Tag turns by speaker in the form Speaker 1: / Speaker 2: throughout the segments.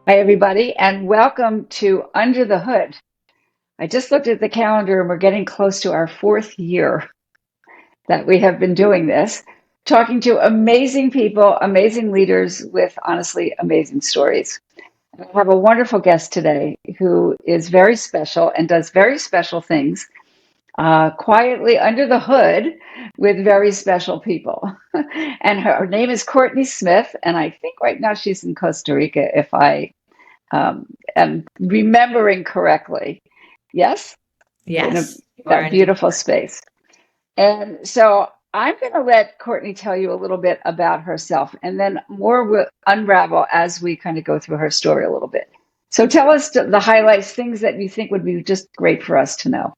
Speaker 1: Hi, everybody, and welcome to Under the Hood. I just looked at the calendar and we're getting close to our fourth year that we have been doing this, talking to amazing people, amazing leaders with honestly amazing stories. And I have a wonderful guest today who is very special and does very special things quietly under the hood with very special people. And her name is Courtney Smith, and I think right now she's in Costa Rica, if I am remembering correctly. Yes, in
Speaker 2: Yes, you are
Speaker 1: that
Speaker 2: indeed
Speaker 1: beautiful
Speaker 2: correct.
Speaker 1: space. And so I'm going to let Courtney tell you a little bit about herself, and then more will unravel as we kind of go through her story a little bit. So tell us the highlights, things that you think would be just great for us to know.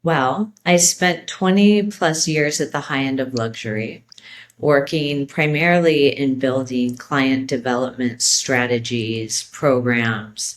Speaker 2: Well, I spent 20 plus years at the high end of luxury, working primarily in building client development strategies, programs,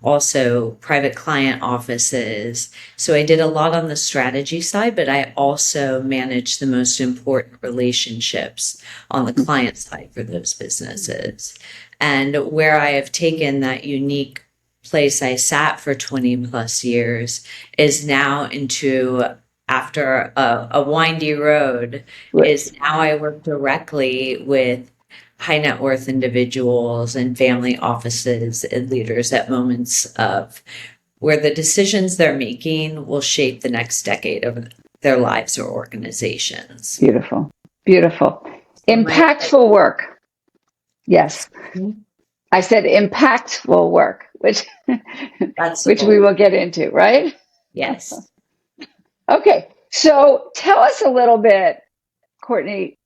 Speaker 2: also private client offices. So I did a lot on the strategy side, but I also managed the most important relationships on the client side for those businesses. And where I have taken that unique place I sat for 20 plus years is now into after a windy road is now I work directly with high net worth individuals and family offices and leaders at moments of where the decisions they're making will shape the next decade of their lives or organizations.
Speaker 1: Beautiful, beautiful,
Speaker 2: So my
Speaker 1: impactful work. Yes, I said impactful work, which
Speaker 2: that's the
Speaker 1: which we
Speaker 2: goal.
Speaker 1: will get into, right?
Speaker 2: Yes.
Speaker 1: Okay, so tell us a little bit, Courtney.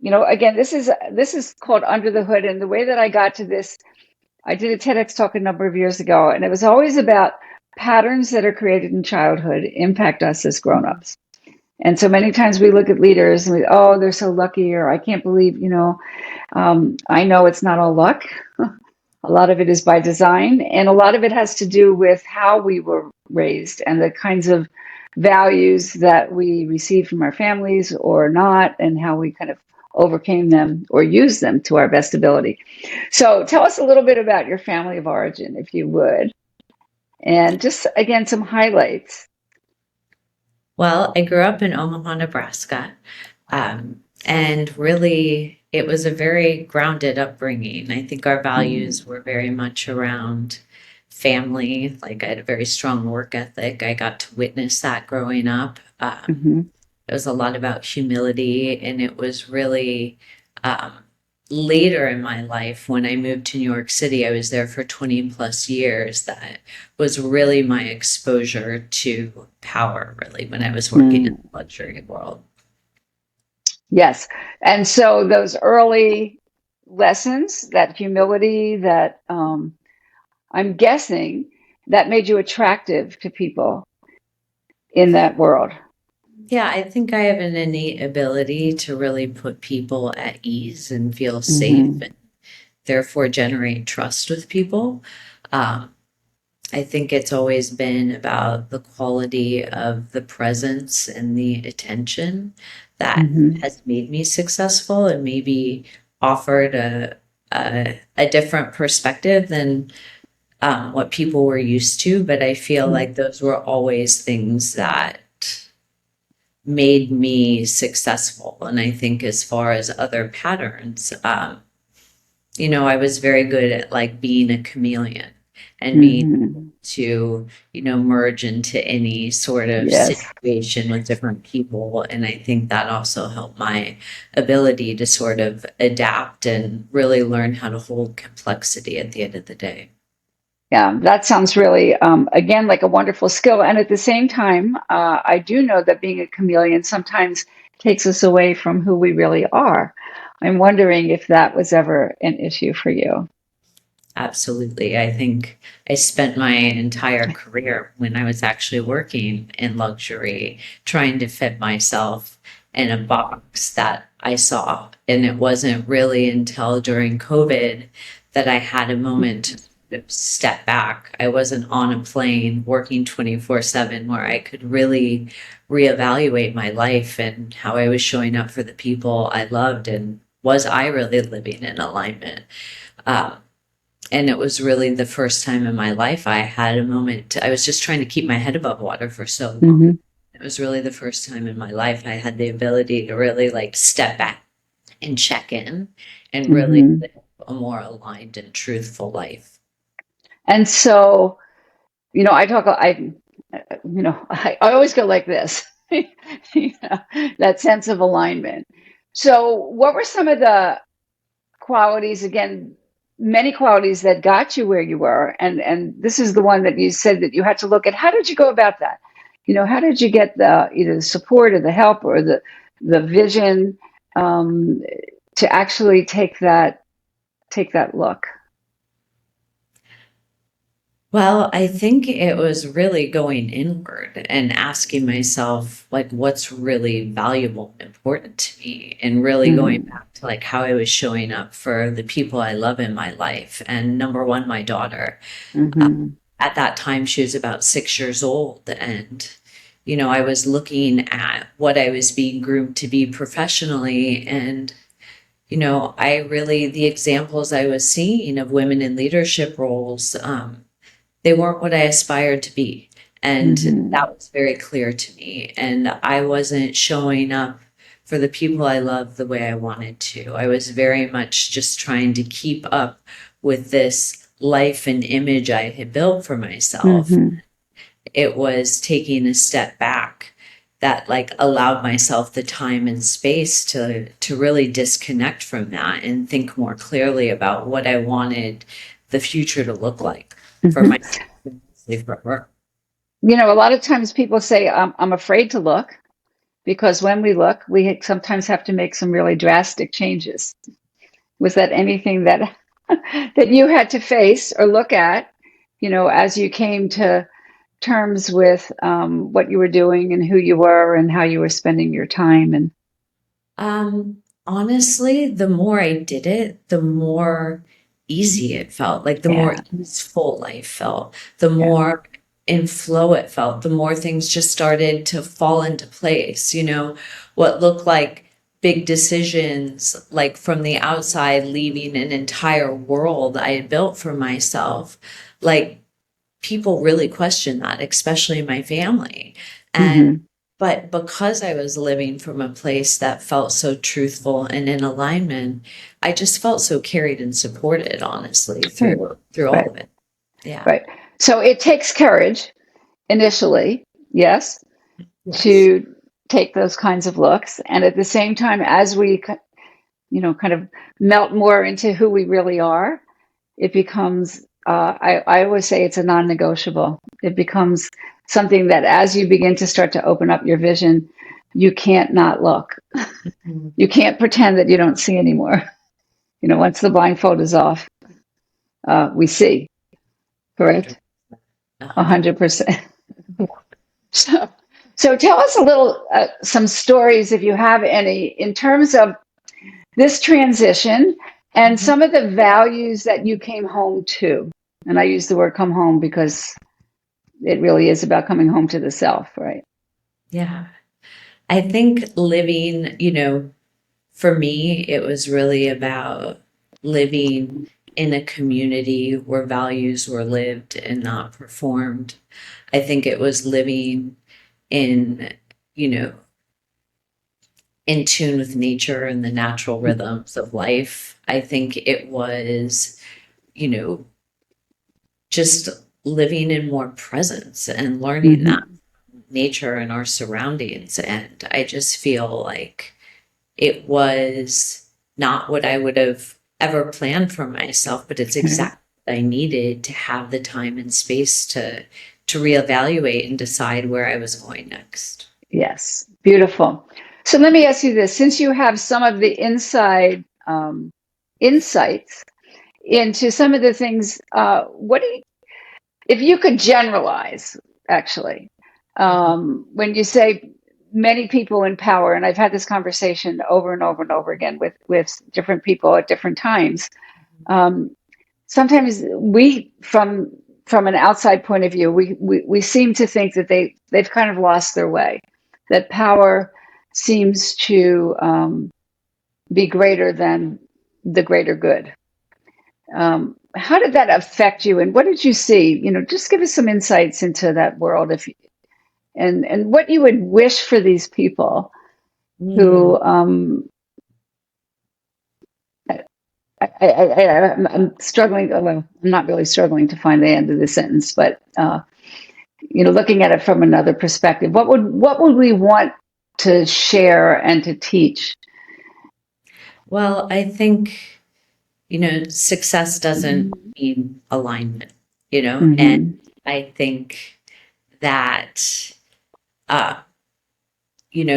Speaker 1: Again, this is called Under the Hood, and the way that I got to this, I did a TEDx talk a number of years ago, and it was always about patterns that are created in childhood impact us as grown-ups. And so many times we look at leaders and we, oh, they're so lucky, or I can't believe, I know it's not all luck. A lot of it is by design, and a lot of it has to do with how we were raised and the kinds of values that we received from our families or not, and how we kind of overcame them or used them to our best ability. So tell us a little bit about your family of origin, if you would, and just again, some highlights.
Speaker 2: Well, I grew up in Omaha, Nebraska. And really, it was a very grounded upbringing. I think our
Speaker 1: Mm-hmm.
Speaker 2: values were very much around family. Like I had a very strong work ethic. I got to witness that growing up.
Speaker 1: Mm-hmm.
Speaker 2: It was a lot about humility, and it was really um, later in my life when I moved to New York City. I was there for 20 plus years. That was really my exposure to power, really, when I was working in the luxury world.
Speaker 1: Yes. And so those early lessons, that humility, that I'm guessing that made you attractive to people in that world.
Speaker 2: Yeah, I think I have an innate ability to really put people at ease and feel safe
Speaker 1: Hmm.
Speaker 2: and therefore generate trust with people. Um, I think it's always been about the quality of the presence and the attention that
Speaker 1: Hmm.
Speaker 2: has made me successful and maybe offered a different perspective than what people were used to. But I feel like those were always things that made me successful. And I think as far as other patterns, I was very good at like being a chameleon and being
Speaker 1: Hmm.
Speaker 2: to, merge into any sort of
Speaker 1: Yes.
Speaker 2: situation with different people. And I think that also helped my ability to sort of adapt and really learn how to hold complexity at the end of the day.
Speaker 1: Yeah, that sounds really, again, like a wonderful skill. And at the same time, I do know that being a chameleon sometimes takes us away from who we really are. I'm wondering if that was ever an issue for you.
Speaker 2: Absolutely. I think I spent my entire career when I was actually working in luxury trying to fit myself in a box that I saw. And it wasn't really until during COVID that I had a moment to sort of step back. I wasn't on a plane working 24/7 where I could really reevaluate my life and how I was showing up for the people I loved and was I really living in alignment. Um, And it was really the first time in my life I had a moment. I was just trying to keep my head above water for so long.
Speaker 1: Mm-hmm.
Speaker 2: It was really the first time in my life I had the ability to really like step back and check in and really
Speaker 1: Mm-hmm.
Speaker 2: live a more aligned and truthful life.
Speaker 1: And so, I always go like this, that sense of alignment. So, what were some of the qualities, again, many qualities that got you where you were? And this is the one that you said that you had to look at. How did you go about that? How did you get the either the support or the help or the vision um, to actually take that look?
Speaker 2: Well, I think it was really going inward and asking myself, like, what's really valuable and important to me, and really going
Speaker 1: Mm-hmm.
Speaker 2: back to like how I was showing up for the people I love in my life. And number one, my daughter. Uh,
Speaker 1: Mm-hmm.
Speaker 2: at that time, she was about 6 years old. And, I was looking at what I was being groomed to be professionally. And, the examples I was seeing of women in leadership roles, they weren't what I aspired to be. And
Speaker 1: Mm-hmm.
Speaker 2: that was very clear to me. And I wasn't showing up for the people I love the way I wanted to. I was very much just trying to keep up with this life and image I had built for myself.
Speaker 1: Mm-hmm.
Speaker 2: It was taking a step back that like allowed myself the time and space to really disconnect from that and think more clearly about what I wanted the future to look like for
Speaker 1: Mm-hmm.
Speaker 2: myself and for her.
Speaker 1: A lot of times people say, I'm afraid to look because when we look, we sometimes have to make some really drastic changes. Was that anything that that you had to face or look at, as you came to terms with what you were doing and who you were and how you were spending your time? And
Speaker 2: Honestly, the more I did it, the more easy it felt. Like the more
Speaker 1: yeah,
Speaker 2: easeful life felt, the
Speaker 1: yeah.
Speaker 2: more in flow it felt, the more things just started to fall into place. What looked like big decisions, like from the outside, leaving an entire world I had built for myself. Like people really questioned that, especially my family. And
Speaker 1: Mm-hmm.
Speaker 2: but because I was living from a place that felt so truthful and in alignment, I just felt so carried and supported, honestly,
Speaker 1: Right,
Speaker 2: through all
Speaker 1: right,
Speaker 2: of it. Yeah.
Speaker 1: right. So it takes courage initially, yes,
Speaker 2: Yes.
Speaker 1: to take those kinds of looks, and at the same time, as we kind of melt more into who we really are, it becomes, I always say it's a non-negotiable. It becomes something that as you begin to start to open up your vision, you can't not look.
Speaker 2: Mhm.
Speaker 1: You can't pretend that you don't see anymore. Once the blindfold is off, we see, correct?
Speaker 2: 100.
Speaker 1: 100%. So, so tell us a little, some stories, if you have any, in terms of this transition and
Speaker 2: Mhm.
Speaker 1: some of the values that you came home to. And I use the word come home because it really is about coming home to the self, right?
Speaker 2: Yeah. I think living, for me, it was really about living in a community where values were lived and not performed. I think it was living in, you know, in tune with nature and the natural rhythms of life. I think it was, you know, just living in more presence and learning that
Speaker 1: Mm-hmm.
Speaker 2: nature and our surroundings. And I just feel like it was not what I would have ever planned for myself, but it's
Speaker 1: Right.
Speaker 2: exactly what I needed to have the time and space to reevaluate and decide where I was going next.
Speaker 1: Yes, beautiful. So let me ask you this: since you have some of the inside insights into some of the things, what do you, if you could generalize, actually, when you say many people in power, and I've had this conversation over and over and over again with different people at different times. Um, Sometimes we, from an outside point of view, we seem to think that they've kind of lost their way, that power seems to be greater than the greater good. How did that affect you, and what did you see? Just give us some insights into that world, and what you would wish for these people
Speaker 2: Mm.
Speaker 1: who I'm struggling. Well, I'm not really struggling to find the end of the sentence, but looking at it from another perspective, what would we want to share and to teach?
Speaker 2: Well, I think, success doesn't mean alignment, and
Speaker 1: Mm-hmm.
Speaker 2: I think that, uh,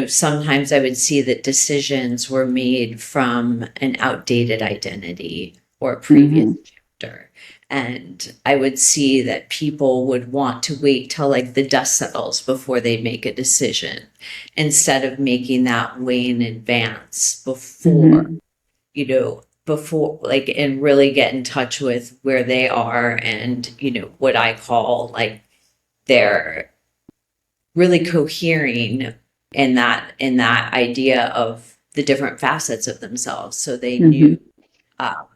Speaker 2: sometimes I would see that decisions were made from an outdated identity or a previous
Speaker 1: Mm-hmm.
Speaker 2: chapter. And I would see that people would want to wait till like the dust settles before they make a decision instead of making that way in advance
Speaker 1: Mm-hmm.
Speaker 2: before like and really get in touch with where they are and what I call like their really cohering in that idea of the different facets of themselves, so they
Speaker 1: Mm-hmm.
Speaker 2: knew um,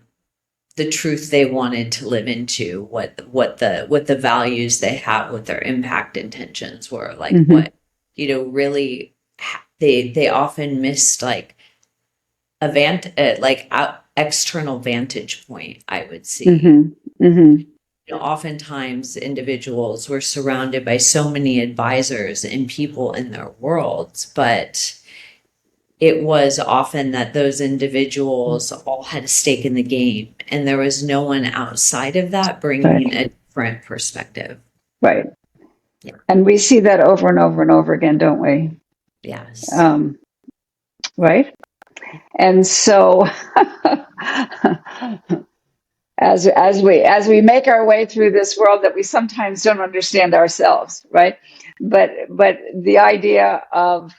Speaker 2: the truth they wanted to live into, what the values they have, what their impact intentions were, like
Speaker 1: Mm-hmm.
Speaker 2: what really they often missed like like external vantage point, I would see.
Speaker 1: Mm-hmm. Mm-hmm.
Speaker 2: Oftentimes individuals were surrounded by so many advisors and people in their worlds, but it was often that those individuals all had a stake in the game, and there was no one outside of that
Speaker 1: Right.
Speaker 2: bringing a different perspective.
Speaker 1: Right.
Speaker 2: Yeah.
Speaker 1: And we see that over and over and over again, don't we?
Speaker 2: Yes.
Speaker 1: Um, right. And so, as we make our way through this world that we sometimes don't understand ourselves, right? But the idea of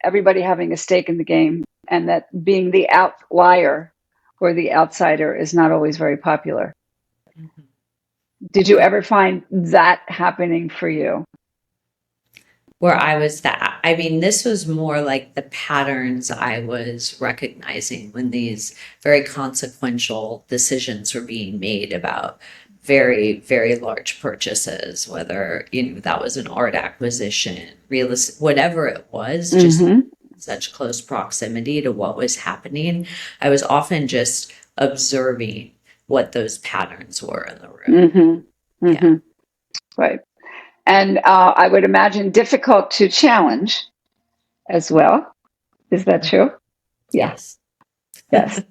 Speaker 1: everybody having a stake in the game, and that being the outlier or the outsider is not always very popular.
Speaker 2: Mhm.
Speaker 1: Did you ever find that happening for you?
Speaker 2: Where I was that, I mean, this was more like the patterns I was recognizing when these very consequential decisions were being made about very, very large purchases, whether, that was an art acquisition, real estate, whatever it was, just
Speaker 1: Mm-hmm.
Speaker 2: such close proximity to what was happening. I was often just observing what those patterns were in the room.
Speaker 1: Mm-hmm.
Speaker 2: Yeah.
Speaker 1: Mm-hmm. Right. And I would imagine difficult to challenge as well. Is that true? Yeah.
Speaker 2: Yes.
Speaker 1: Yes.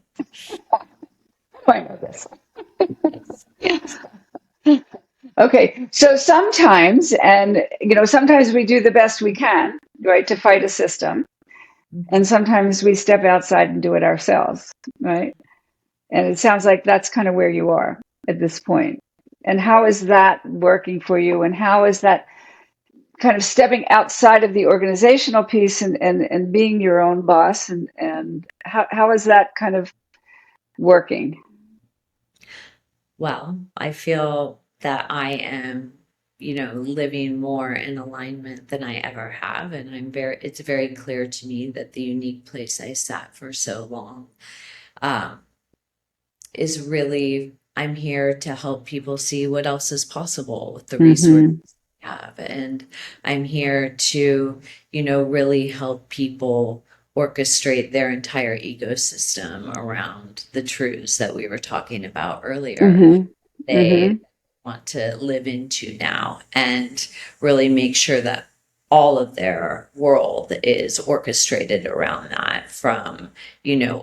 Speaker 1: I know this.
Speaker 2: Yes.
Speaker 1: Okay. So sometimes, and sometimes we do the best we can, right, to fight a system. And sometimes we step outside and do it ourselves, right? And it sounds like that's kind of where you are at this point. And how is that working for you? And how is that kind of stepping outside of the organizational piece, and being your own boss? And how is that kind of working?
Speaker 2: Well, I feel that I am, living more in alignment than I ever have. And it's very clear to me that the unique place I sat for so long, um, is really, I'm here to help people see what else is possible with the resources
Speaker 1: Mm-hmm.
Speaker 2: we have. And I'm here to, really help people orchestrate their entire ecosystem around the truths that we were talking about earlier.
Speaker 1: Mm-hmm.
Speaker 2: They
Speaker 1: Mm-hmm.
Speaker 2: want to live into now, and really make sure that all of their world is orchestrated around that, from,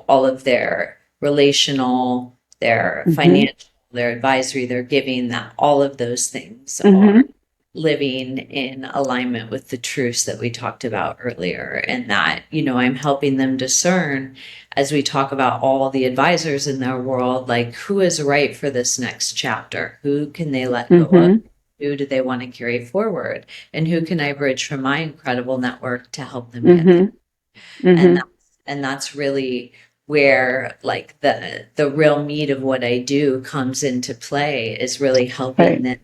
Speaker 2: all of their relational, their
Speaker 1: Mm-hmm.
Speaker 2: financial, their advisory, their giving, that all of those things are
Speaker 1: Mm-hmm.
Speaker 2: living in alignment with the truths that we talked about earlier. And that, I'm helping them discern, as we talk about all the advisors in their world, like who is right for this next chapter, who can they let go of,
Speaker 1: Mm-hmm.
Speaker 2: who do they want to carry forward, and who can I bridge from my incredible network to help them get there.
Speaker 1: Mm-hmm.
Speaker 2: and
Speaker 1: Mm-hmm.
Speaker 2: that's and that's really where like the real meat of what I do comes into play, is really helping
Speaker 1: Right.
Speaker 2: them,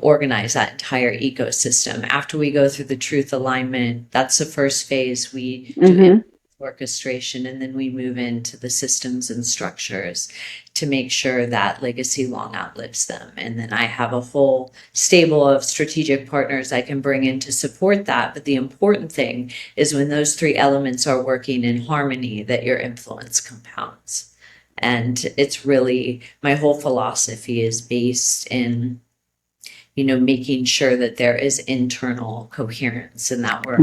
Speaker 2: organize that entire ecosystem. After we go through the truth alignment, that's the first phase. We do
Speaker 1: Mm-hmm.
Speaker 2: orchestration, and then we move into the systems and structures to make sure that legacy long outlives them. And then I have a whole stable of strategic partners I can bring in to support that. But the important thing is when those three elements are working in harmony, that your influence compounds. And it's really, my whole philosophy is based in, making sure that there is internal coherence and that we're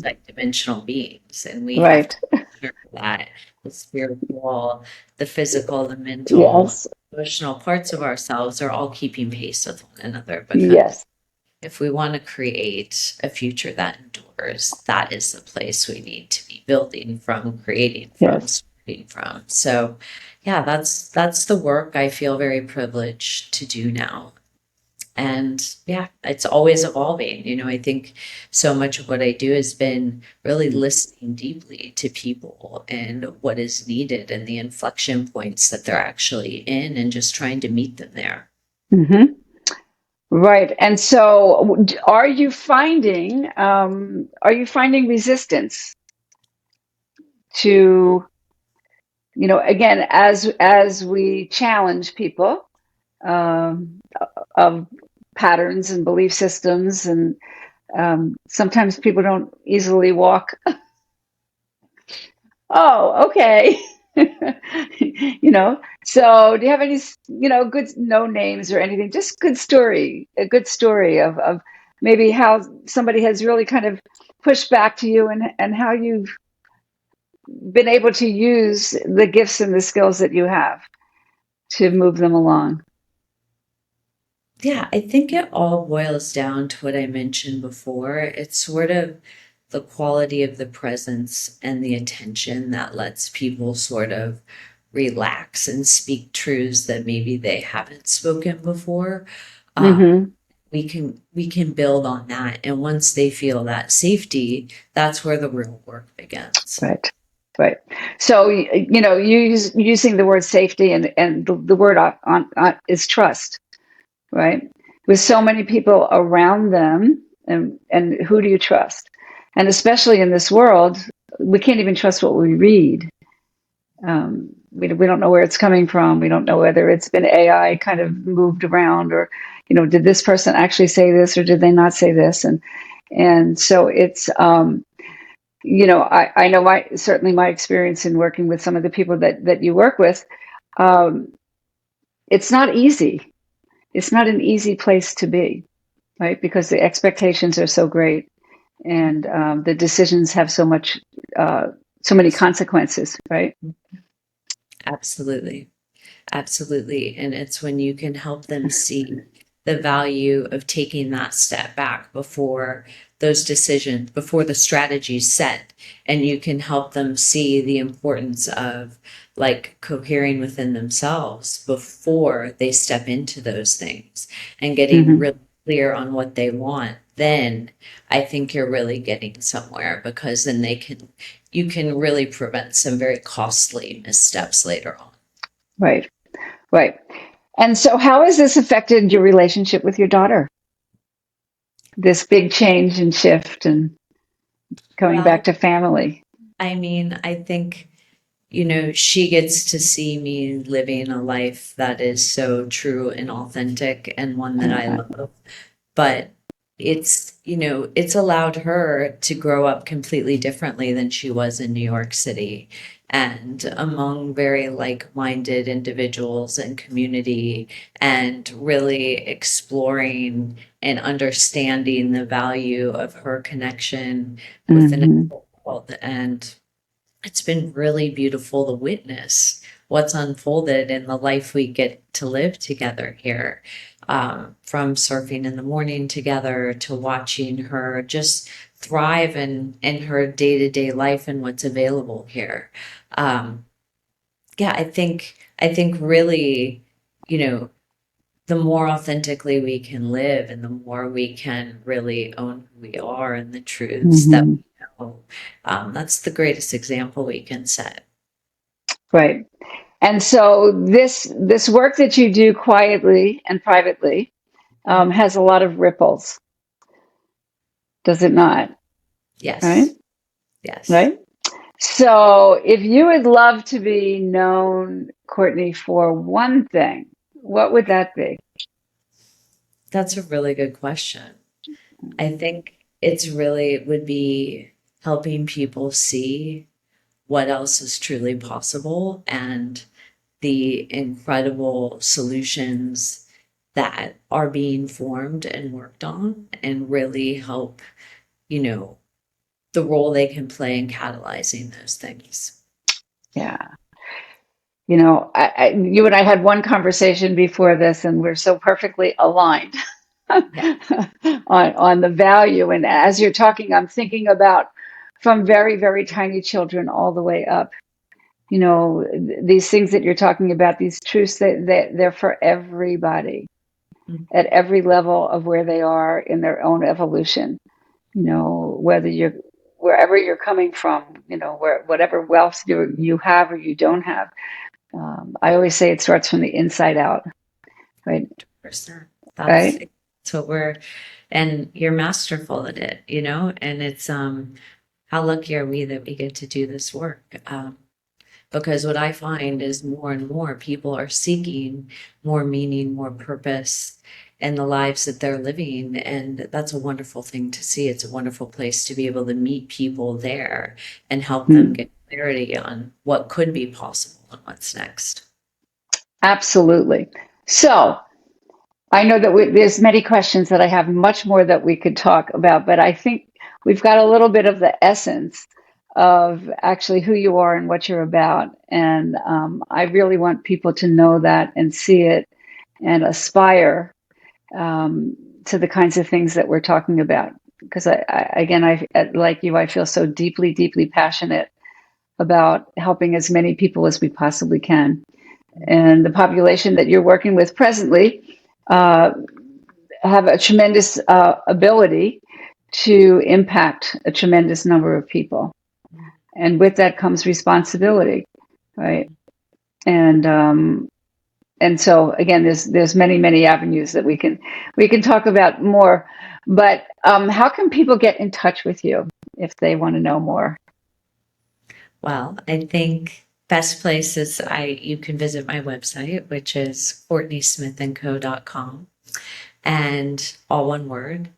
Speaker 2: like dimensional beings, and we have to
Speaker 1: Right.
Speaker 2: make sure that the spiritual, the physical, the mental,
Speaker 1: Yes.
Speaker 2: emotional parts of ourselves are all keeping pace with one another. Because
Speaker 1: Yes.
Speaker 2: if we want to create a future that endures, that is the place we need to be building from, creating from,
Speaker 1: Yes.
Speaker 2: starting from. So, yeah, that's the work I feel very privileged to do now. And yeah, it's always evolving. I think so much of what I do has been really listening deeply to people and what is needed and the inflection points that they're actually in, and just trying to meet them there.
Speaker 1: Hmm. Right. And so are you finding resistance to, again, as we challenge people, um, of patterns and belief systems, and sometimes people don't easily walk. Oh, okay. So do you have any, good, no names or anything, just a good story of maybe how somebody has really kind of pushed back to you, and how you've been able to use the gifts and the skills that you have to move them along?
Speaker 2: Yeah, I think it all boils down to what I mentioned before. It's sort of the quality of the presence and the attention that lets people sort of relax and speak truths that maybe they haven't spoken before. Um,
Speaker 1: Hmm.
Speaker 2: we can build on that, and once they feel that safety, that's where the real work begins.
Speaker 1: Right. Right. So, using the word safety, and the word on is trust, right? With so many people around them, and who do you trust? And especially in this world, we can't even trust what we read. We don't know where it's coming from. We don't know whether it's been AI kind of moved around, or, did this person actually say this, or did they not say this? And so it's, I know certainly my experience in working with some of the people that you work with. Um, it's not easy. It's not an easy place to be, right? Because the expectations are so great, and the decisions have so many consequences, right?
Speaker 2: Absolutely. Absolutely. And it's when you can help them see the value of taking that step back before those decisions, before the strategy's set, and you can help them see the importance of like cohering within themselves before they step into those things and getting
Speaker 1: Hmm.
Speaker 2: really clear on what they want. Then I think you're really getting somewhere, because then you can really prevent some very costly missteps later on.
Speaker 1: Right, right. And so, how has this affected your relationship with your daughter? This big change and shift, and coming back
Speaker 2: Well,
Speaker 1: to family.
Speaker 2: I mean, I think, she gets to see me living a life that is so true and authentic, and one
Speaker 1: I
Speaker 2: that
Speaker 1: love
Speaker 2: I
Speaker 1: that.
Speaker 2: love. But it's allowed her to grow up completely differently than she was in New York City, and among very like-minded individuals and community, and really exploring and understanding the value of her connection with the
Speaker 1: Hmm.
Speaker 2: natural world. And it's been really beautiful to witness what's unfolded in the life we get to live together here. From surfing in the morning together to watching her just thrive in her day-to-day life and what's available here. Um, yeah, I think really, you know, the more authentically we can live and the more we can really own who we are and the truths that
Speaker 1: Hmm.
Speaker 2: we know, that's the greatest example we can set.
Speaker 1: Right. And so this work that you do quietly and privately,
Speaker 2: Mhm.
Speaker 1: has a lot of ripples, does it not? Right?
Speaker 2: Yes. Yes.
Speaker 1: Right. So if you would love to be known, Courtney, for one thing, what would that be?
Speaker 2: That's a really good question. I think it's really would be helping people see what else is truly possible and the incredible solutions that are being formed and worked on and really help, you know, the role they can play in catalyzing those things.
Speaker 1: Yeah. You know, you and I had one conversation before this, and we're so perfectly aligned
Speaker 2: Yeah.
Speaker 1: on the value. And as you're talking, I'm thinking about from very, very tiny children all the way up. You know, these things that you're talking about, these truths they're for everybody at every level of where they are in their own evolution. You know, wherever you're coming from, you know, whatever wealth you have or you don't have. I always say it starts from the inside out, right?
Speaker 2: 100%. That's
Speaker 1: Right?
Speaker 2: what we're, and you're masterful at it, you know, and it's, how lucky are we that we get to do this work? Because what I find is more and more people are seeking more meaning, more purpose in the lives that they're living. And that's a wonderful thing to see. It's a wonderful place to be able to meet people there and help them
Speaker 1: Mm,
Speaker 2: get clarity on what could be possible and what's next.
Speaker 1: absolutely. So I know that there's many questions that I have, much more that we could talk about, but I think we've got a little bit of the essence of actually who you are and what you're about. And I really want people to know that and see it and aspire um, to the kinds of things that we're talking about. Because again, like you, I feel so deeply, deeply passionate about helping as many people as we possibly can. And the population that you're working with presently uh, have a tremendous ability to impact a tremendous number of people. And with that comes responsibility, right? And and so again, there's many avenues that we can talk about more. But how can people get in touch with you if they want to know more?
Speaker 2: Well, I think best place is you can visit my website, which is courtneysmithandco.com, and all one word,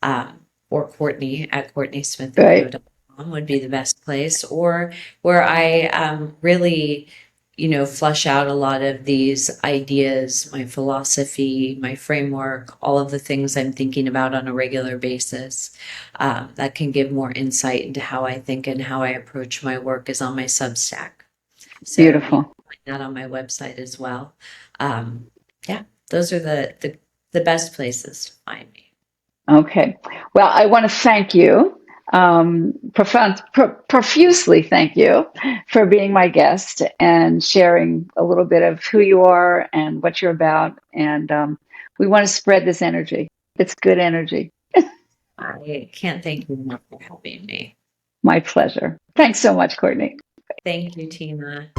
Speaker 2: or Courtney at
Speaker 1: Right.
Speaker 2: courtneysmithandco.com would be the best place, or where I really, flush out a lot of these ideas, my philosophy, my framework, all of the things I'm thinking about on a regular basis, that can give more insight into how I think and how I approach my work is on my Substack. So you can
Speaker 1: Beautiful.
Speaker 2: find that on my website as well. Yeah, those are the best places to find me.
Speaker 1: Okay. Well, I want to thank you, profusely thank you for being my guest and sharing a little bit of who you are and what you're about. And we want to spread this energy. It's good energy.
Speaker 2: I can't thank you enough for having me.
Speaker 1: My pleasure. Thanks so much, Courtney.
Speaker 2: Thank you, Tina.